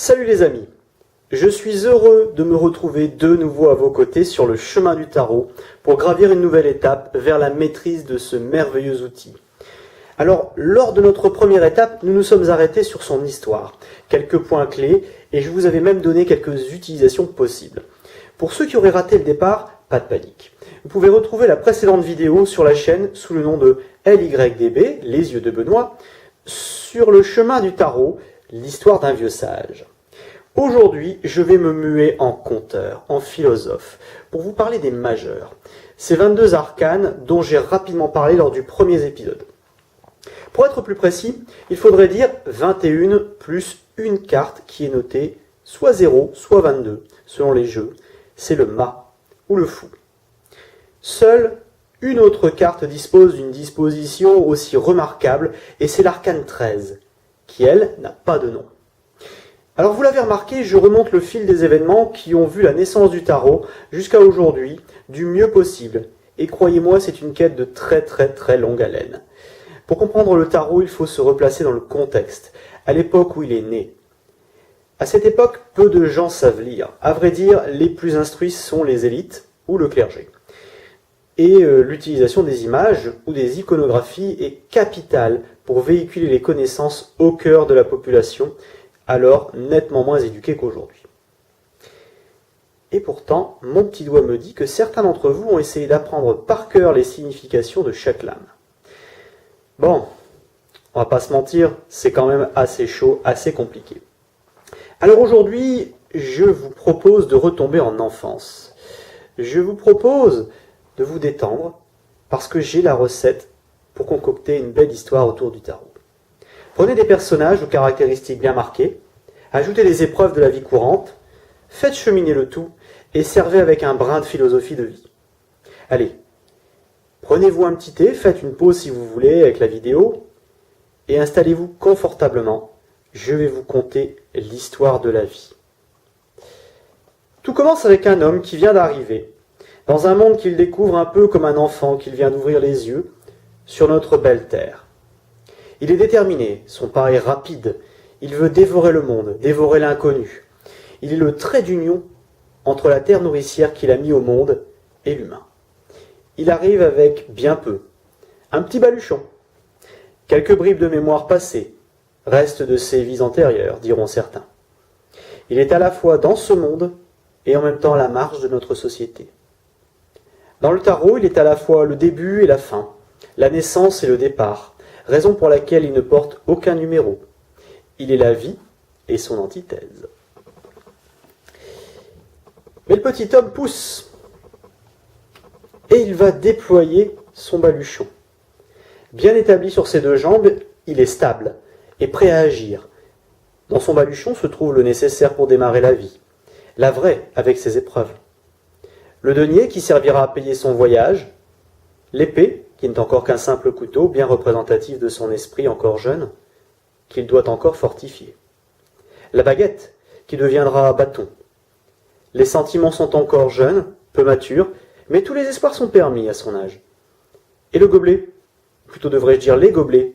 Salut les amis, je suis heureux de me retrouver de nouveau à vos côtés sur le chemin du tarot pour gravir une nouvelle étape vers la maîtrise de ce merveilleux outil. Alors, lors de notre première étape, nous nous sommes arrêtés sur son histoire, quelques points clés, et je vous avais même donné quelques utilisations possibles. Pour ceux qui auraient raté le départ, pas de panique. Vous pouvez retrouver la précédente vidéo sur la chaîne sous le nom de LYDB, Les Yeux de Benoît, sur le chemin du tarot, l'histoire d'un vieux sage. Aujourd'hui, je vais me muer en conteur, en philosophe, pour vous parler des majeurs. Ces 22 arcanes dont j'ai rapidement parlé lors du premier épisode. Pour être plus précis, il faudrait dire 21 plus une carte qui est notée soit 0, soit 22, selon les jeux. C'est le mât ou le fou. Seule une autre carte dispose d'une disposition aussi remarquable, et c'est l'arcane 13, qui elle n'a pas de nom. Alors vous l'avez remarqué, je remonte le fil des événements qui ont vu la naissance du tarot jusqu'à aujourd'hui, du mieux possible. Et croyez-moi, c'est une quête de très longue haleine. Pour comprendre le tarot, il faut se replacer dans le contexte, à l'époque où il est né. À cette époque, peu de gens savent lire. À vrai dire, les plus instruits sont les élites ou le clergé. Et l'utilisation des images ou des iconographies est capitale pour véhiculer les connaissances au cœur de la population, alors nettement moins éduquée qu'aujourd'hui. Et pourtant, mon petit doigt me dit que certains d'entre vous ont essayé d'apprendre par cœur les significations de chaque lame. Bon, on va pas se mentir, c'est quand même assez chaud, assez compliqué. Alors aujourd'hui, je vous propose de retomber en enfance. Je vous propose de vous détendre, parce que j'ai la recette pour concocter une belle histoire autour du tarot. Prenez des personnages aux caractéristiques bien marquées, ajoutez des épreuves de la vie courante, faites cheminer le tout et servez avec un brin de philosophie de vie. Allez, prenez-vous un petit thé, faites une pause si vous voulez avec la vidéo et installez-vous confortablement. Je vais vous conter l'histoire de la vie. Tout commence avec un homme qui vient d'arriver dans un monde qu'il découvre un peu comme un enfant qu'il vient d'ouvrir les yeux sur notre belle terre. Il est déterminé, son pas est rapide, il veut dévorer le monde, dévorer l'inconnu. Il est le trait d'union entre la terre nourricière qu'il a mis au monde et l'humain. Il arrive avec bien peu, un petit baluchon, quelques bribes de mémoire passée, restes de ses vies antérieures, diront certains. Il est à la fois dans ce monde et en même temps à la marge de notre société. Dans le tarot, il est à la fois le début et la fin, la naissance et le départ, raison pour laquelle il ne porte aucun numéro. Il est la vie et son antithèse. Mais le petit homme pousse, et il va déployer son baluchon. Bien établi sur ses deux jambes, il est stable et prêt à agir. Dans son baluchon se trouve le nécessaire pour démarrer la vie, la vraie avec ses épreuves. Le denier qui servira à payer son voyage, l'épée qui n'est encore qu'un simple couteau bien représentatif de son esprit encore jeune, qu'il doit encore fortifier. La baguette qui deviendra bâton. Les sentiments sont encore jeunes, peu matures, mais tous les espoirs sont permis à son âge. Et le gobelet, plutôt devrais-je dire les gobelets,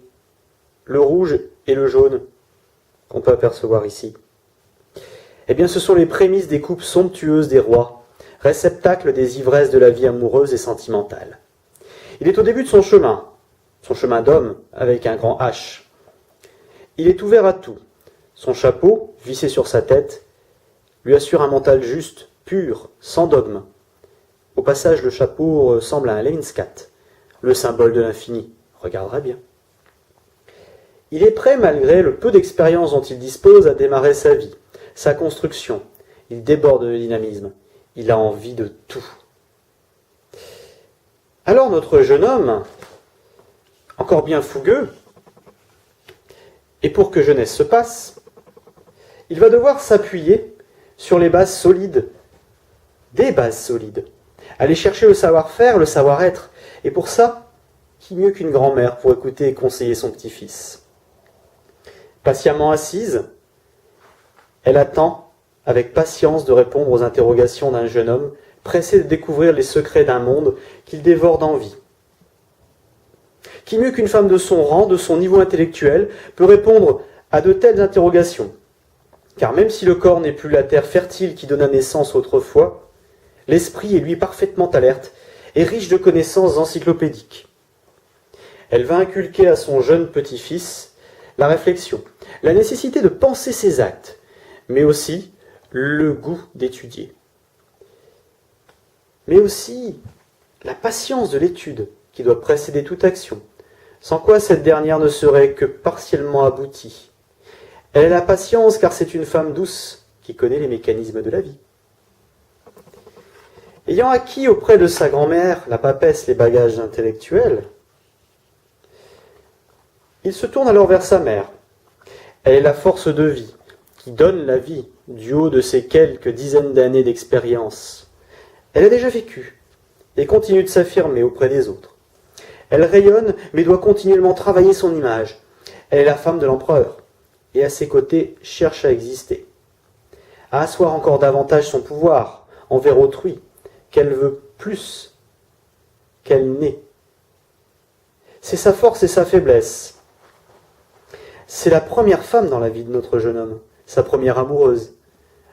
le rouge et le jaune qu'on peut apercevoir ici. Eh bien ce sont les prémices des coupes somptueuses des rois, réceptacle des ivresses de la vie amoureuse et sentimentale. Il est au début de son chemin d'homme avec un grand H. Il est ouvert à tout. Son chapeau, vissé sur sa tête, lui assure un mental juste, pur, sans dogme. Au passage, le chapeau ressemble à un Levinskat, le symbole de l'infini. Regardera bien. Il est prêt, malgré le peu d'expérience dont il dispose, à démarrer sa vie, sa construction. Il déborde de dynamisme. Il a envie de tout. Alors notre jeune homme, encore bien fougueux, et pour que jeunesse se passe, il va devoir s'appuyer sur les bases solides, des bases solides, aller chercher le savoir-faire, le savoir-être, et pour ça, qui mieux qu'une grand-mère pour écouter et conseiller son petit-fils. Patiemment assise, elle attend avec patience de répondre aux interrogations d'un jeune homme pressé de découvrir les secrets d'un monde qu'il dévore d'envie. Qui mieux qu'une femme de son rang, de son niveau intellectuel, peut répondre à de telles interrogations? Car même si le corps n'est plus la terre fertile qui donna naissance autrefois, l'esprit est lui parfaitement alerte et riche de connaissances encyclopédiques. Elle va inculquer à son jeune petit-fils la réflexion, la nécessité de penser ses actes, mais aussi le goût d'étudier. Mais aussi la patience de l'étude qui doit précéder toute action, sans quoi cette dernière ne serait que partiellement aboutie. Elle a la patience car c'est une femme douce qui connaît les mécanismes de la vie. Ayant acquis auprès de sa grand-mère, la papesse, les bagages intellectuels, il se tourne alors vers sa mère. Elle est la force de vie, qui donne la vie du haut de ses quelques dizaines d'années d'expérience. Elle a déjà vécu et continue de s'affirmer auprès des autres. Elle rayonne mais doit continuellement travailler son image. Elle est la femme de l'empereur et à ses côtés cherche à exister, à asseoir encore davantage son pouvoir envers autrui, qu'elle veut plus qu'elle n'est. C'est sa force et sa faiblesse. C'est la première femme dans la vie de notre jeune homme, sa première amoureuse.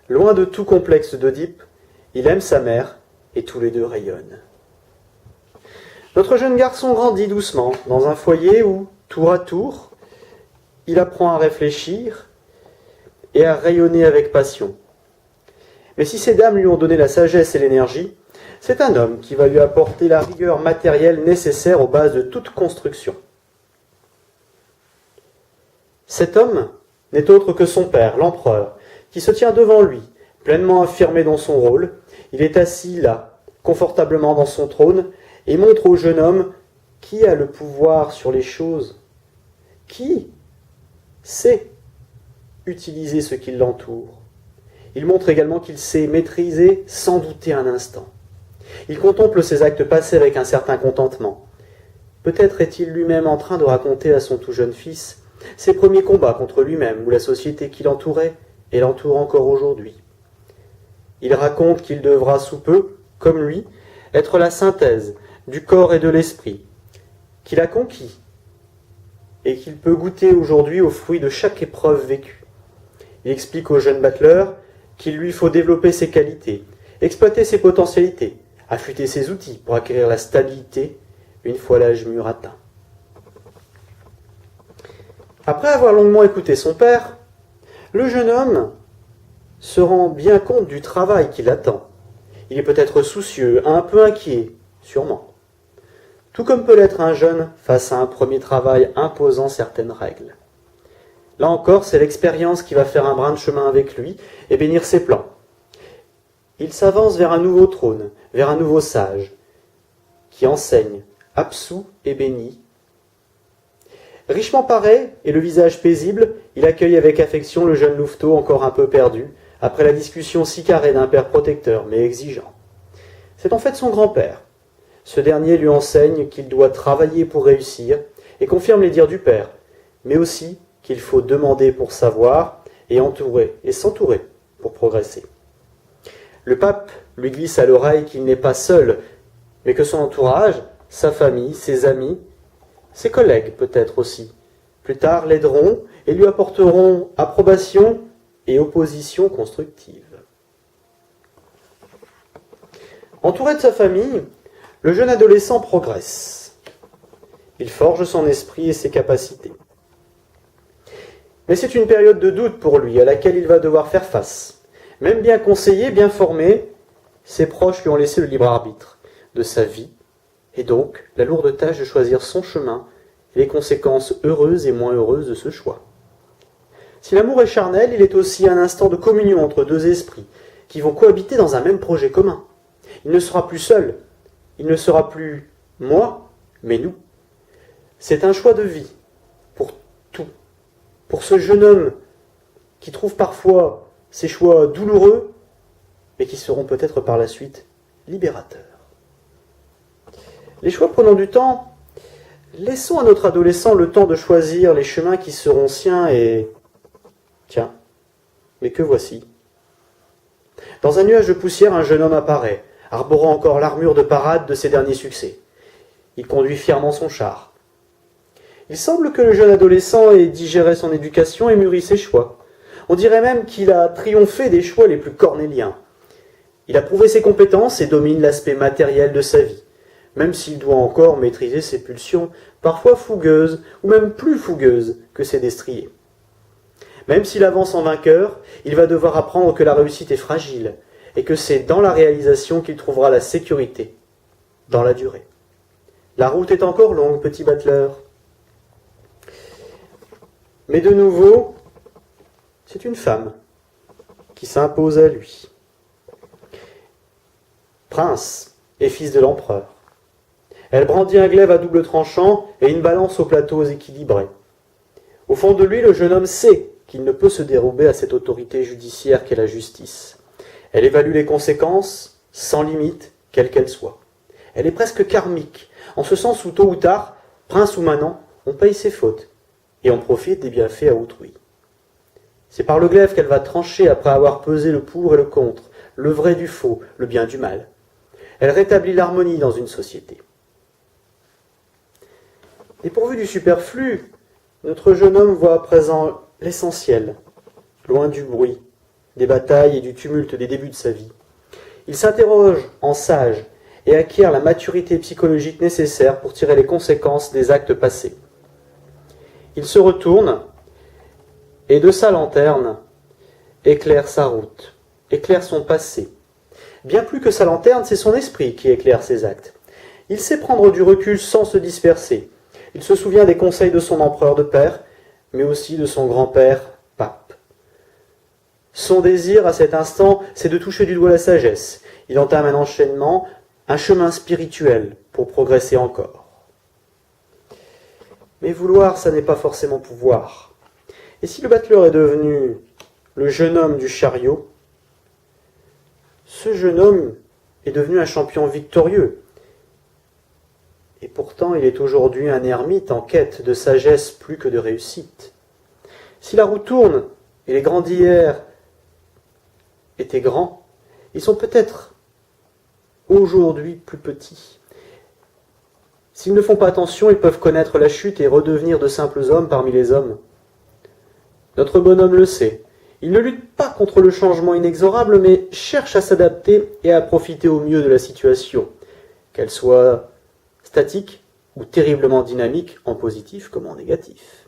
Loin de tout complexe d'Oedipe, il aime sa mère et tous les deux rayonnent. Notre jeune garçon grandit doucement dans un foyer où, tour à tour, il apprend à réfléchir et à rayonner avec passion. Mais si ces dames lui ont donné la sagesse et l'énergie, c'est un homme qui va lui apporter la rigueur matérielle nécessaire aux bases de toute construction. Cet homme n'est autre que son père, l'empereur, qui se tient devant lui, pleinement affirmé dans son rôle. Il est assis là, confortablement dans son trône, et montre au jeune homme qui a le pouvoir sur les choses, qui sait utiliser ce qui l'entoure. Il montre également qu'il sait maîtriser sans douter un instant. Il contemple ses actes passés avec un certain contentement. Peut-être est-il lui-même en train de raconter à son tout jeune fils ses premiers combats contre lui-même ou la société qui l'entourait et l'entoure encore aujourd'hui. Il raconte qu'il devra sous peu, comme lui, être la synthèse du corps et de l'esprit, qu'il a conquis et qu'il peut goûter aujourd'hui aux fruits de chaque épreuve vécue. Il explique au jeune battleur qu'il lui faut développer ses qualités, exploiter ses potentialités, affûter ses outils pour acquérir la stabilité une fois l'âge mûr atteint. Après avoir longuement écouté son père, le jeune homme se rend bien compte du travail qui l'attend. Il est peut-être soucieux, un peu inquiet, sûrement. Tout comme peut l'être un jeune face à un premier travail imposant certaines règles. Là encore, c'est l'expérience qui va faire un brin de chemin avec lui et bénir ses plans. Il s'avance vers un nouveau trône, vers un nouveau sage, qui enseigne, absous et béni. Richement paré et le visage paisible, il accueille avec affection le jeune louveteau encore un peu perdu, après la discussion si carrée d'un père protecteur mais exigeant. C'est en fait son grand-père. Ce dernier lui enseigne qu'il doit travailler pour réussir et confirme les dires du père, mais aussi qu'il faut demander pour savoir et s'entourer pour progresser. Le pape lui glisse à l'oreille qu'il n'est pas seul, mais que son entourage, sa famille, ses amis, ses collègues peut-être aussi, plus tard l'aideront et lui apporteront approbation et opposition constructive. Entouré de sa famille, le jeune adolescent progresse. Il forge son esprit et ses capacités. Mais c'est une période de doute pour lui, à laquelle il va devoir faire face. Même bien conseillé, bien formé, ses proches lui ont laissé le libre arbitre de sa vie, et donc la lourde tâche de choisir son chemin et les conséquences heureuses et moins heureuses de ce choix. Si l'amour est charnel, il est aussi un instant de communion entre deux esprits qui vont cohabiter dans un même projet commun. Il ne sera plus seul, il ne sera plus moi, mais nous. C'est un choix de vie pour tout. Pour ce jeune homme qui trouve parfois ses choix douloureux, mais qui seront peut-être par la suite libérateurs. Les choix prenant du temps, laissons à notre adolescent le temps de choisir les chemins qui seront siens et... Tiens, mais que voici. Dans un nuage de poussière, un jeune homme apparaît, arborant encore l'armure de parade de ses derniers succès. Il conduit fièrement son char. Il semble que le jeune adolescent ait digéré son éducation et mûri ses choix. On dirait même qu'il a triomphé des choix les plus cornéliens. Il a prouvé ses compétences et domine l'aspect matériel de sa vie, même s'il doit encore maîtriser ses pulsions, parfois fougueuses, ou même plus fougueuses que ses destriers. Même s'il avance en vainqueur, il va devoir apprendre que la réussite est fragile, et que c'est dans la réalisation qu'il trouvera la sécurité, dans la durée. La route est encore longue, petit battleur. Mais de nouveau, c'est une femme qui s'impose à lui. Prince et fils de l'empereur. Elle brandit un glaive à double tranchant et une balance aux plateaux équilibrés. Au fond de lui, le jeune homme sait qu'il ne peut se dérober à cette autorité judiciaire qu'est la justice. Elle évalue les conséquences, sans limite, quelles qu'elles soient. Elle est presque karmique, en ce sens où tôt ou tard, prince ou manant, on paye ses fautes, et on profite des bienfaits à autrui. C'est par le glaive qu'elle va trancher après avoir pesé le pour et le contre, le vrai du faux, le bien du mal. Elle rétablit l'harmonie dans une société. Dépourvu du superflu, notre jeune homme voit à présent l'essentiel, loin du bruit, des batailles et du tumulte des débuts de sa vie. Il s'interroge en sage et acquiert la maturité psychologique nécessaire pour tirer les conséquences des actes passés. Il se retourne et de sa lanterne éclaire sa route, éclaire son passé. Bien plus que sa lanterne, c'est son esprit qui éclaire ses actes. Il sait prendre du recul sans se disperser. Il se souvient des conseils de son empereur de père, mais aussi de son grand-père, pape. Son désir à cet instant, c'est de toucher du doigt la sagesse. Il entame un enchaînement, un chemin spirituel pour progresser encore. Mais vouloir, ça n'est pas forcément pouvoir. Et si le battleur est devenu le jeune homme du chariot, ce jeune homme est devenu un champion victorieux. Et pourtant, il est aujourd'hui un ermite en quête de sagesse plus que de réussite. Si la roue tourne et les grands d'hier étaient grands, ils sont peut-être aujourd'hui plus petits. S'ils ne font pas attention, ils peuvent connaître la chute et redevenir de simples hommes parmi les hommes. Notre bonhomme le sait. Il ne lutte pas contre le changement inexorable, mais cherche à s'adapter et à profiter au mieux de la situation, qu'elle soit statique ou terriblement dynamique, en positif comme en négatif.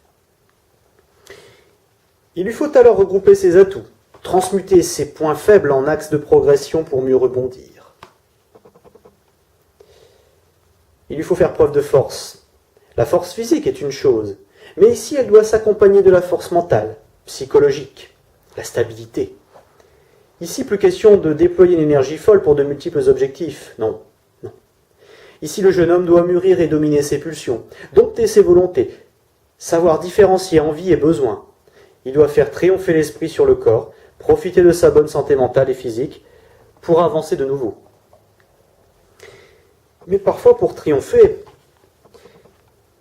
Il lui faut alors regrouper ses atouts, transmuter ses points faibles en axes de progression pour mieux rebondir. Il lui faut faire preuve de force. La force physique est une chose, mais ici elle doit s'accompagner de la force mentale, psychologique, la stabilité. Ici, plus question de déployer une énergie folle pour de multiples objectifs. Non, non. Ici, le jeune homme doit mûrir et dominer ses pulsions, dompter ses volontés, savoir différencier envie et besoin. Il doit faire triompher l'esprit sur le corps, profiter de sa bonne santé mentale et physique pour avancer de nouveau. Mais parfois, pour triompher,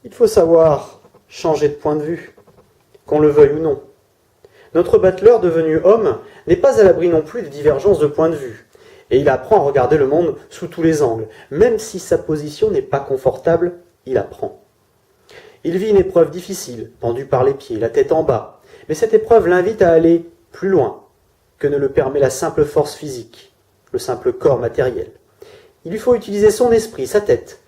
il faut savoir changer de point de vue, qu'on le veuille ou non. Notre battleur devenu homme n'est pas à l'abri non plus des divergences de point de vue, et il apprend à regarder le monde sous tous les angles. Même si sa position n'est pas confortable, il apprend. Il vit une épreuve difficile, pendu par les pieds, la tête en bas, mais cette épreuve l'invite à aller plus loin que ne le permet la simple force physique, le simple corps matériel. Il lui faut utiliser son esprit, sa tête.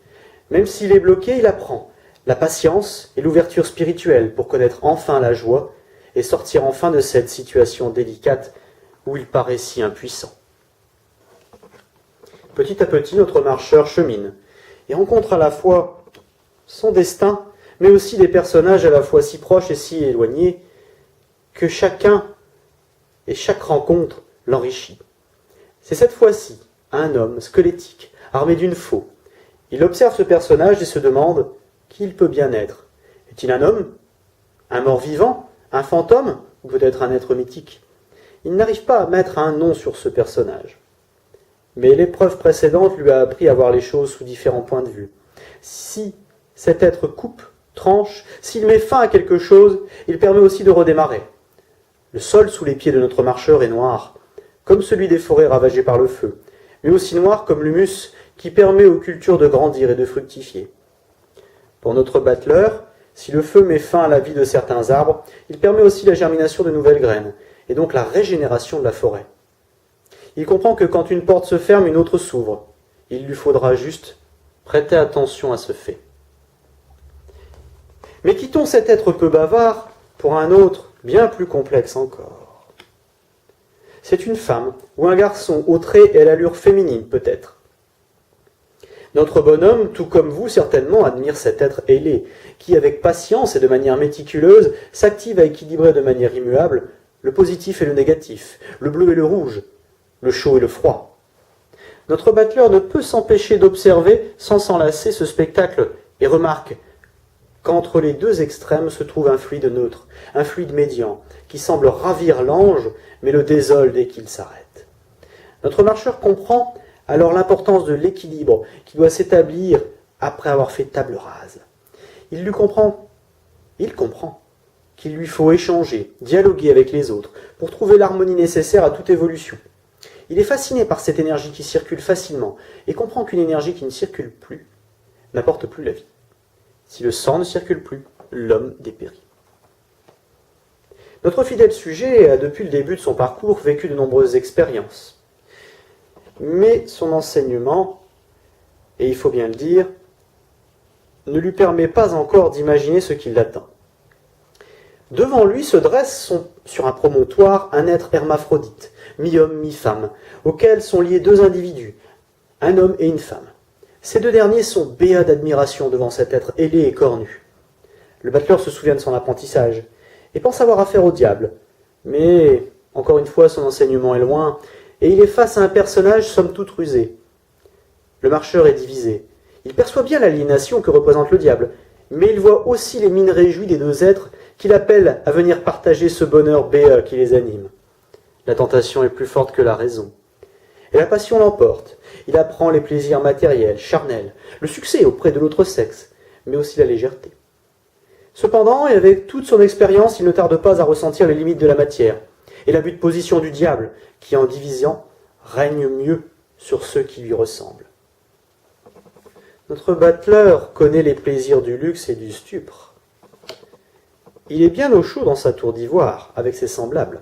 Même s'il est bloqué, il apprend la patience et l'ouverture spirituelle pour connaître enfin la joie et sortir enfin de cette situation délicate où il paraît si impuissant. Petit à petit, notre marcheur chemine et rencontre à la fois son destin, mais aussi des personnages à la fois si proches et si éloignés que chacun et chaque rencontre l'enrichit. C'est cette fois-ci un homme squelettique, armé d'une faux. Il observe ce personnage et se demande qui il peut bien être. Est-il un homme? Un mort-vivant? Un fantôme? Ou peut-être un être mythique? Il n'arrive pas à mettre un nom sur ce personnage. Mais l'épreuve précédente lui a appris à voir les choses sous différents points de vue. Si cet être coupe, tranche, s'il met fin à quelque chose, il permet aussi de redémarrer. Le sol sous les pieds de notre marcheur est noir, comme celui des forêts ravagées par le feu, mais aussi noir comme l'humus qui permet aux cultures de grandir et de fructifier. Pour notre battleur, si le feu met fin à la vie de certains arbres, il permet aussi la germination de nouvelles graines, et donc la régénération de la forêt. Il comprend que quand une porte se ferme, une autre s'ouvre. Il lui faudra juste prêter attention à ce fait. Mais quittons cet être peu bavard pour un autre bien plus complexe encore. C'est une femme ou un garçon au trait et à l'allure féminine peut-être. Notre bonhomme, tout comme vous certainement, admire cet être ailé, qui avec patience et de manière méticuleuse s'active à équilibrer de manière immuable le positif et le négatif, le bleu et le rouge, le chaud et le froid. Notre battleur ne peut s'empêcher d'observer sans s'enlacer ce spectacle et remarque qu'entre les deux extrêmes se trouve un fluide neutre, un fluide médian, qui semble ravir l'ange, mais le désole dès qu'il s'arrête. Notre marcheur comprend alors l'importance de l'équilibre qui doit s'établir après avoir fait table rase. Il comprend qu'il lui faut échanger, dialoguer avec les autres, pour trouver l'harmonie nécessaire à toute évolution. Il est fasciné par cette énergie qui circule facilement, et comprend qu'une énergie qui ne circule plus n'apporte plus la vie. Si le sang ne circule plus, l'homme dépérit. Notre fidèle sujet a depuis le début de son parcours vécu de nombreuses expériences. Mais son enseignement, et il faut bien le dire, ne lui permet pas encore d'imaginer ce qui l'attend. Devant lui se dresse sur un promontoire un être hermaphrodite, mi-homme, mi-femme, auquel sont liés deux individus, un homme et une femme. Ces deux derniers sont béats d'admiration devant cet être ailé et cornu. Le battleur se souvient de son apprentissage, et pense avoir affaire au diable. Mais, encore une fois, son enseignement est loin, et il est face à un personnage somme toute rusé. Le marcheur est divisé. Il perçoit bien l'aliénation que représente le diable, mais il voit aussi les mines réjouies des deux êtres qui l'appellent à venir partager ce bonheur béat qui les anime. La tentation est plus forte que la raison. Et la passion l'emporte. Il apprend les plaisirs matériels, charnels, le succès auprès de l'autre sexe, mais aussi la légèreté. Cependant, et avec toute son expérience, il ne tarde pas à ressentir les limites de la matière, et l'abus de position du diable, qui en divisant, règne mieux sur ceux qui lui ressemblent. Notre battleur connaît les plaisirs du luxe et du stupre. Il est bien au chaud dans sa tour d'ivoire, avec ses semblables.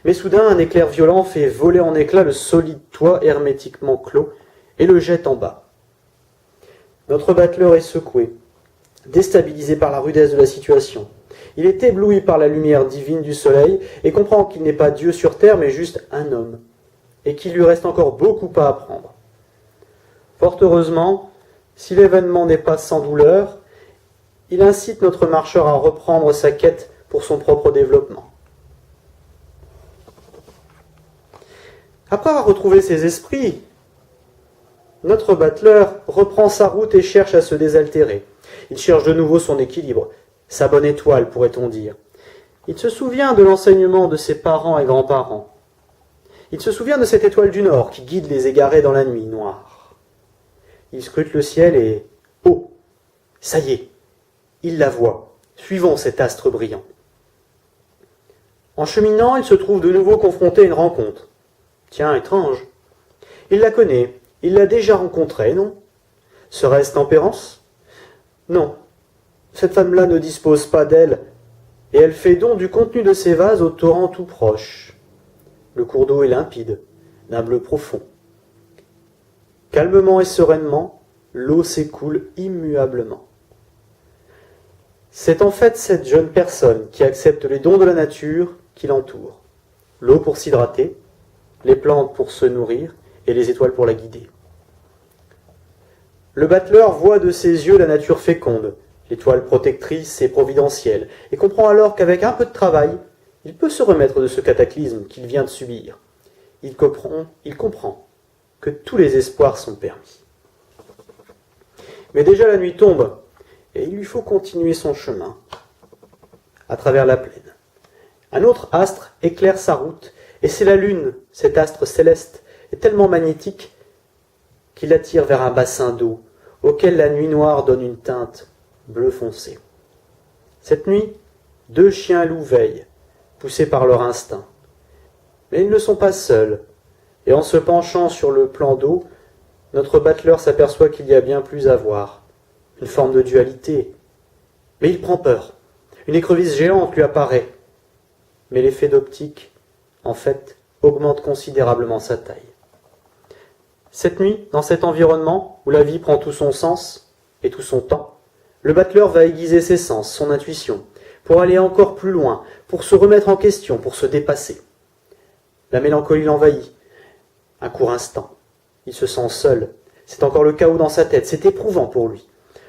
Mais soudain, un éclair violent fait voler en éclats le solide toit hermétiquement clos et le jette en bas. Notre battleur est secoué, déstabilisé par la rudesse de la situation. Il est ébloui par la lumière divine du soleil et comprend qu'il n'est pas Dieu sur terre, mais juste un homme, et qu'il lui reste encore beaucoup à apprendre. Fort heureusement, si l'événement n'est pas sans douleur, il incite notre marcheur à reprendre sa quête pour son propre développement. Après avoir retrouvé ses esprits, notre battleur reprend sa route et cherche à se désaltérer. Il cherche de nouveau son équilibre, sa bonne étoile, pourrait-on dire. Il se souvient de l'enseignement de ses parents et grands-parents. Il se souvient de cette étoile du Nord qui guide les égarés dans la nuit noire. Il scrute le ciel et... Oh, ça y est, il la voit. Suivons cet astre brillant. En cheminant, il se trouve de nouveau confronté à une rencontre. Tiens, étrange. Il la connaît. Il l'a déjà rencontrée, non? Serait-ce Tempérance? Non. Cette femme-là ne dispose pas d'elle, et elle fait don du contenu de ses vases au torrent tout proche. Le cours d'eau est limpide, d'un bleu profond. Calmement et sereinement, l'eau s'écoule immuablement. C'est en fait cette jeune personne qui accepte les dons de la nature qui l'entoure. L'eau pour s'hydrater, les plantes pour se nourrir et les étoiles pour la guider. Le battleur voit de ses yeux la nature féconde, l'étoile protectrice et providentielle, et comprend alors qu'avec un peu de travail, il peut se remettre de ce cataclysme qu'il vient de subir. Il comprend que tous les espoirs sont permis. Mais déjà la nuit tombe, et il lui faut continuer son chemin à travers la plaine. Un autre astre éclaire sa route, et c'est la lune, cet astre céleste, est tellement magnétique qu'il l'attire vers un bassin d'eau, auquel la nuit noire donne une teinte bleu foncé. Cette nuit, 2 chiens-loups veillent, poussés par leur instinct. Mais ils ne sont pas seuls, et en se penchant sur le plan d'eau, notre battleur s'aperçoit qu'il y a bien plus à voir, une forme de dualité. Mais il prend peur. Une écrevisse géante lui apparaît. Mais l'effet d'optique en fait, augmente considérablement sa taille. Cette nuit, dans cet environnement où la vie prend tout son sens et tout son temps, le battleur va aiguiser ses sens, son intuition, pour aller encore plus loin, pour se remettre en question, pour se dépasser. La mélancolie l'envahit. Un court instant. Il se sent seul. C'est encore le chaos dans sa tête. C'est éprouvant pour lui.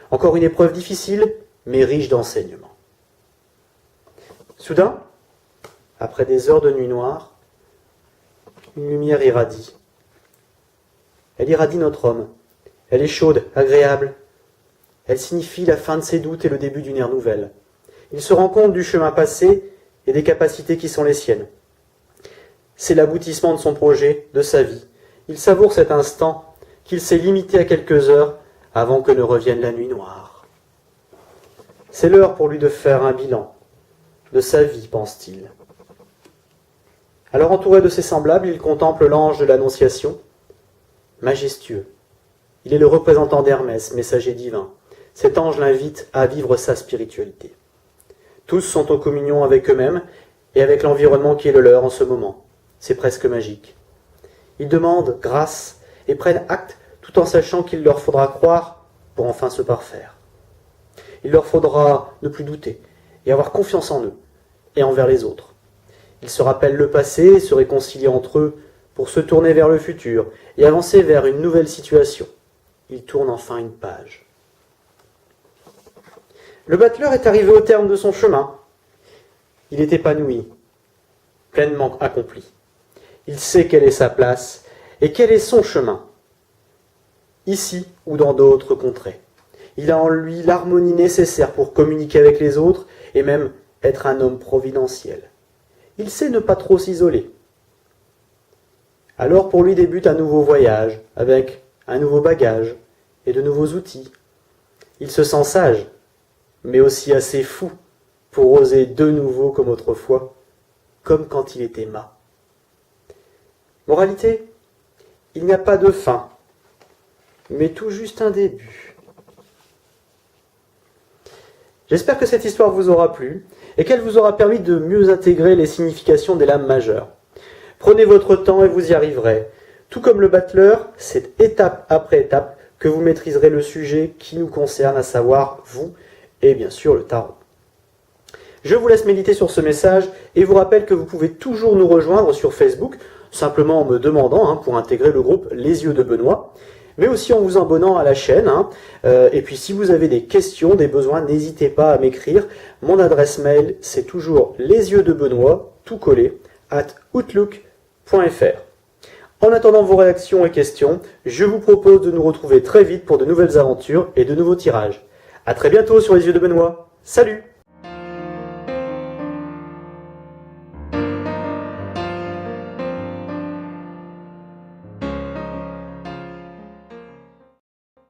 Encore une épreuve difficile, mais riche d'enseignements. Soudain, après des heures de nuit noire, une lumière irradie. Elle irradie notre homme. Elle est chaude, agréable. Elle signifie la fin de ses doutes et le début d'une ère nouvelle. Il se rend compte du chemin passé et des capacités qui sont les siennes. C'est l'aboutissement de son projet, de sa vie. Il savoure cet instant qu'il s'est limité à quelques heures avant que ne revienne la nuit noire. C'est l'heure pour lui de faire un bilan de sa vie, pense-t-il. Alors entouré de ses semblables, il contemple l'ange de l'Annonciation, majestueux. Il est le représentant d'Hermès, messager divin. Cet ange l'invite à vivre sa spiritualité. Tous sont en communion avec eux-mêmes et avec l'environnement qui est le leur en ce moment. C'est presque magique. Ils demandent grâce et prennent acte tout en sachant qu'il leur faudra croire pour enfin se parfaire. Il leur faudra ne plus douter et avoir confiance en eux et envers les autres. Ils se rappellent le passé et se réconcilient entre eux pour se tourner vers le futur et avancer vers une nouvelle situation. Ils tournent enfin une page. Le battleur est arrivé au terme de son chemin. Il est épanoui, pleinement accompli. Il sait quelle est sa place et quel est son chemin, ici ou dans d'autres contrées. Il a en lui l'harmonie nécessaire pour communiquer avec les autres et même être un homme providentiel. Il sait ne pas trop s'isoler. Alors pour lui débute un nouveau voyage, avec un nouveau bagage et de nouveaux outils. Il se sent sage, mais aussi assez fou pour oser de nouveau comme autrefois, comme quand il était mât. Moralité, il n'y a pas de fin, mais tout juste un début. J'espère que cette histoire vous aura plu et qu'elle vous aura permis de mieux intégrer les significations des lames majeures. Prenez votre temps et vous y arriverez. Tout comme le battleur, c'est étape après étape que vous maîtriserez le sujet qui nous concerne, à savoir vous et bien sûr le tarot. Je vous laisse méditer sur ce message et vous rappelle que vous pouvez toujours nous rejoindre sur Facebook, simplement en me demandant pour intégrer le groupe Les Yeux de Benoît, mais aussi en vous abonnant à la chaîne. Et puis si vous avez des questions, des besoins, n'hésitez pas à m'écrire. Mon adresse mail, c'est toujours lesyeuxdebenoît, tout collé, @outlook.fr. En attendant vos réactions et questions, je vous propose de nous retrouver très vite pour de nouvelles aventures et de nouveaux tirages. À très bientôt sur Les Yeux de Benoît. Salut!